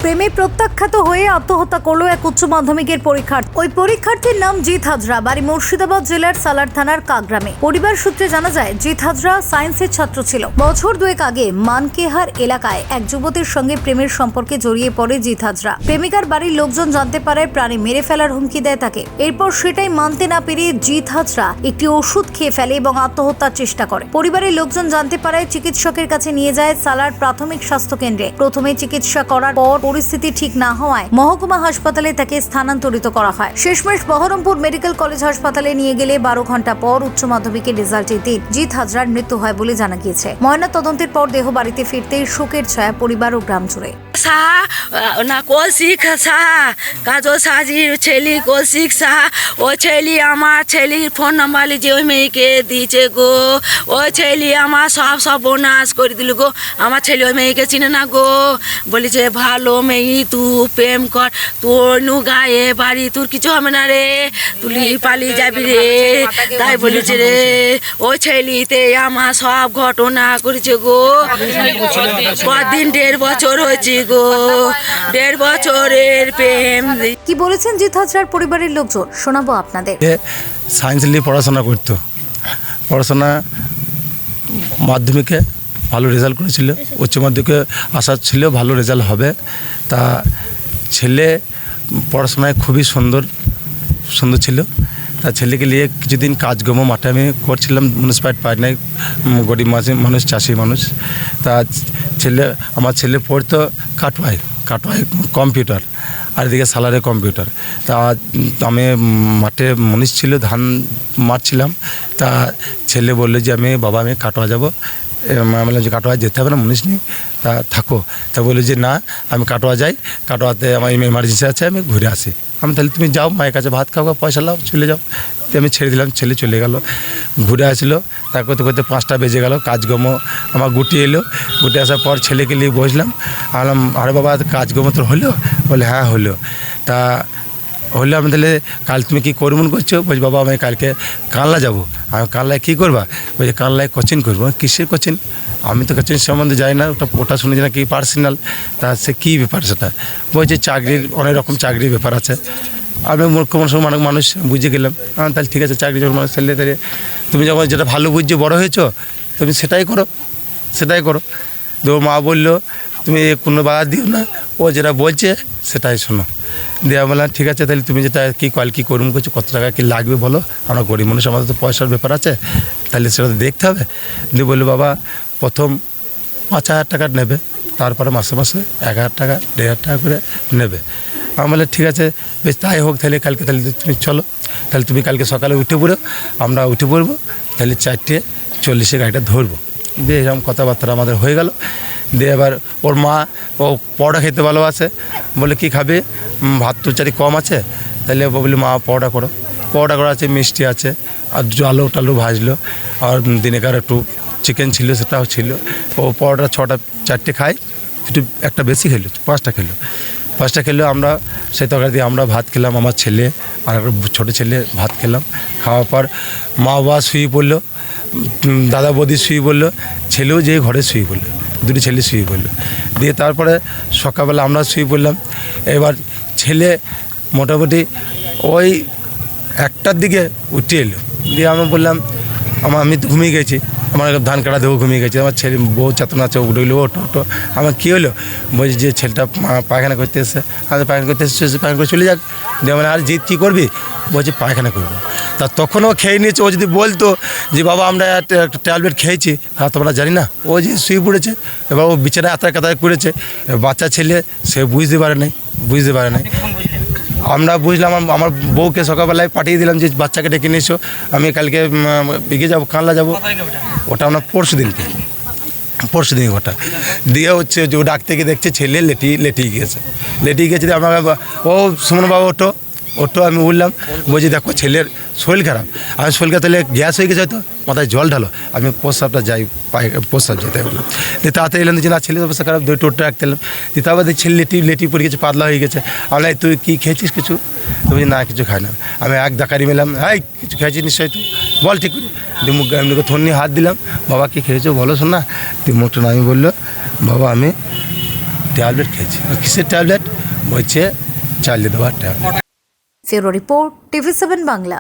প্রেমে প্রত্যাখ্যাত হয়ে আত্মহত্যা করল এক উচ্চ মাধ্যমিকের পরীক্ষার্থী। ওই পরীক্ষার্থীর নাম জিৎ হাজরা, বাড়ি মুর্শিদাবাদ জেলার সালার থানার কাগ্রামে। পরিবার সূত্রে জানা যায়, জিৎ হাজরা সায়েন্সের ছাত্র ছিল। বছর দুয়েক আগে মানকেহার এলাকায় এক যুবতীর সঙ্গে প্রেমের সম্পর্কে জড়িয়ে পড়ে জিৎ হাজরা। প্রেমিকার বাড়ির লোকজন জানতে পারে, প্রাণে মেরে ফেলার হুমকি দেয় তাকে। এরপর সেটাই মানতে না পেরে জিৎ হাজরা একটি ওষুধ খেয়ে ফেলে এবং আত্মহত্যার চেষ্টা করে। পরিবারের লোকজন জানতে পারে, চিকিৎসকের কাছে নিয়ে যায় সালার প্রাথমিক স্বাস্থ্য কেন্দ্রে। প্রথমে চিকিৎসা করার পর পরিস্থিতি ঠিক না হওয়ায় মহকুমা হাসপাতালে তাকে স্থানান্তরিত করা হয়। শেষমেশ বহরমপুর মেডিকেল কলেজ হাসপাতালে নিয়ে গেলে 12 ঘন্টা পর উচ্চ মাধ্যমিকের রেজাল্টের দিন জিৎ হাজরার মৃত্যু হয় বলে জানা গিয়েছে। ময়না তদন্তের পর দেহ বাড়িতে ফিরতেই শোকের ছায়া পরিবার ও গ্রাম জুড়ে। না কৌশিক সাহা কাজল সাজির ছেলে কৌশিক সাহা, ও ছেলে আমার ছেলের ফোন নাম্বার লিখে ওই মেয়েকে দিয়েছে গো। ওই ছেলে আমার সব বোনাস করে দিল গো। আমার ছেলে ওই মেয়েকে চিনে না গো, বলেছে ভালো মেয়ে তুই প্রেম কর, তোর নু গায়ে বাড়ি তোর কিছু হবে না রে, তুলি পালিয়ে যাবি রে, তাই বলেছে রে। ওই ছেলেতে আমার সব ঘটনা করেছে গো। কদিন 1.5 বছর হয়েছে গো, 1.5 বছরের প্রেম। কি বলেছেন জিৎ হাজরার পরিবারের লোকজন, শোনাবো আপনাদের। সায়েন্স নিয়ে পড়াশোনা করতো, পড়াশোনা মাধ্যমিকে ভালো রেজাল্ট করেছিল, উচ্চ মাধ্যমিকে আশা ছিল ভালো রেজাল্ট হবে। তা ছেলে পড়াশোনায় খুবই সুন্দর ছিল। তা ছেলেকে নিয়ে কিছুদিন কাজকর্ম মাঠে আমি করছিলাম, মিউনিসিপ্যালিটি পাই নাই, গরিব মানুষ, চাষি মানুষ। তা আমার ছেলে পড়তো কাটোয়ায় কম্পিউটার, আর এদিকে সালারে কম্পিউটার। তা আমি মাঠে মুনিশ ছিল, ধান মারছিলাম। তা ছেলে বললো যে আমি কাটোয়া যাবো। আমি বললাম যে কাটোয়া যেতে হবে না, মুনিশ নেই, তা থাকো। তা বললো যে না, আমি কাটোয়া যাই, কাটোয়াতে আমার এমার্জেন্সি আছে, আমি ঘুরে আসি। আমি তাহলে তুমি যাও, মায়ের কাছে ভাত খাও, পয়সা লাও, চলে যাও। আমি ছেড়ে দিলাম, ছেলে চলে গেল, ঘুরে আসলো। তা করতে করতে 5টা বেজে গেল, কাজকর্ম আমার গুটি এলো। গুটি আসার পর ছেলেকে নিয়ে বসলাম। বললাম আরে বাবা কাজকর্ম তো হলো? বলে হ্যাঁ হলো। তা হলে আমি তাহলে কাল তুমি কী করবো করছো? বলছি বাবা আমি কালকে কানলা যাবো। আমি কানলায় কী করবা? বলছি কানলায় কোচিং করবো। কিসের কোচিং? আমি তো কোচিং সম্বন্ধে জানি না, ওটা শুনেছি না কি পার্সোনাল। তা সে কী ব্যাপার সেটা? বলছে চাকরির, অনেক রকম চাকরির ব্যাপার আছে। আমি মূর্খ মানুষ বুঝে গেলাম। তাহলে ঠিক আছে, চাকরি যখন মানুষ তাহলে তুমি যখন যেটা ভালো বুঝছো, বড়ো হয়েছো, তুমি সেটাই করো। তো মা বললো তুমি কোনো বাধা দিও না, ও যেটা বলছে সেটাই শোনো। দিয়ে বললাম ঠিক আছে, তাহলে তুমি যেটা কি করুন করছো, কত টাকা কী লাগবে বলো, আমরা গরিব মানুষ, আমাদের তো পয়সার ব্যাপার আছে, তাহলে সেটা তো দেখতে হবে। দিয়ে বললো বাবা প্রথম 5,000 টাকা নেবে, তারপরে মাসে 1,000 টাকা 1,500 টাকা করে নেবে। আমি বললাম ঠিক আছে, বেশ তাই হোক, তাহলে কালকে তাহলে তুমি চলো, তাহলে তুমি কালকে সকালে উঠে পড়ো, আমরা উঠে পড়বো, তাহলে 4:40 গাড়িটা ধরবো। দিয়ে এরকম কথাবার্তা আমাদের হয়ে গেল। দিয়ে এবার ওর মা, ও পরোটা খেতে ভালোবাসে, বলে কি খাবে, ভাত তো চারি কম আছে, তাহলে বলি মা পরোটা করা আছে, মিষ্টি আছে, আর আলু টালু ভাজলো, আর দিনেকার একটু চিকেন ছিল, সেটাও ছিল। ও পরোটা 4টে খাই, একটু একটা বেশি খেলো, 5টা খেলো। আমরা সেই তরকারি দিয়ে আমরা ভাত খেলাম, আমার ছেলে আর একটা ছোটো ছেলে ভাত খেলাম। খাওয়ার পর মা বাবা শুয়ে পড়লো, দাদা বৌদি শুয়ে পড়লো, ছেলেও যে ঘরে শুয়ে পড়লো, 2টি ছেলে শুয়ে পড়লো। দিয়ে তারপরে সকালবেলা আমরা শুয়ে পড়লাম। এবার ছেলে মোটামুটি ওই 1টার দিকে উঠে এলো। দিয়ে আমি বললাম আমি তো ঘুমিয়ে গেছি, আমার ধান কাটা দেবো, ঘুমিয়ে গেছি। আমার ছেলে বউ চেতনা আছে, উঠে গেলো, ওটো আমার কী হলো? বলছি যে ছেলেটা পায়খানা করতে এসছে। আমি পায়খানা করতে এসেছে, পায়খানা করে চলে যাক। দিয়ে মানে আর জিৎ কী করবি? বলছি পায়খানা করবো। তা তখনও খেয়ে নিয়েছে। ও যদি বলতো যে বাবা আমরা একটা ট্যাবলেট খেয়েছি, হ্যাঁ তোমরা জানি না, ও যে শুয়ে পড়েছে। এবার ও বিছানায় আতায় কাতায় করেছে। বাচ্চা ছেলে, সে বুঝতে পারে নাই। আমরা বুঝলাম, আমার বউকে সকালবেলায় পাঠিয়ে দিলাম যে বাচ্চাকে ডেকে নিয়ে এসো, আমি কালকে যাবো, কানলা যাবো। ওটা আমরা পরশু দিন ওটা দিয়ে হচ্ছে যে ও ডাক থেকে দেখছে ছেলে লেটিয়ে গিয়েছে। দিয়ে আমরা ও সুমন বাবা ওটো আমি বললাম, বলছি দেখো ছেলের শরীর খারাপ। আমি শরীর খারাপ, তাহলে গ্যাস হয়ে গেছে, হয়তো মাথায় জল ঢালো, আমি প্রস্রাবটা যাই, প্রস্রাব যেতে বললাম। দিয়ে তাড়াতাড়ি এলাম যে না ছেলের অবস্থা খারাপ, 2 টোটটা রাখতে এলাম। দিয়ে তারপর ছেলে লেটি পড়ে গেছে, পাতলা হয়ে গেছে। আমি তুই কী খেয়েছিস কিছু? তো বলছি না কিছু খাই না। আমি এক দাকারি মেলাম, কিছু খেয়েছিস নিশ্চয়ই, তুই বল ঠিক করে। দিয়ে মুখ এমনিকে থন নিয়ে হাত দিলাম, বাবা কী খেয়েছো বলো শোন না। দিয়ে মুখটা নামি বললো বাবা আমি ট্যাবলেট খেয়েছি। কিসের ট্যাবলেট? বলছে চালিয়ে দেওয়ার ট্যাবলেট। ফেরো রিপোর্ট, TV7 বাংলা।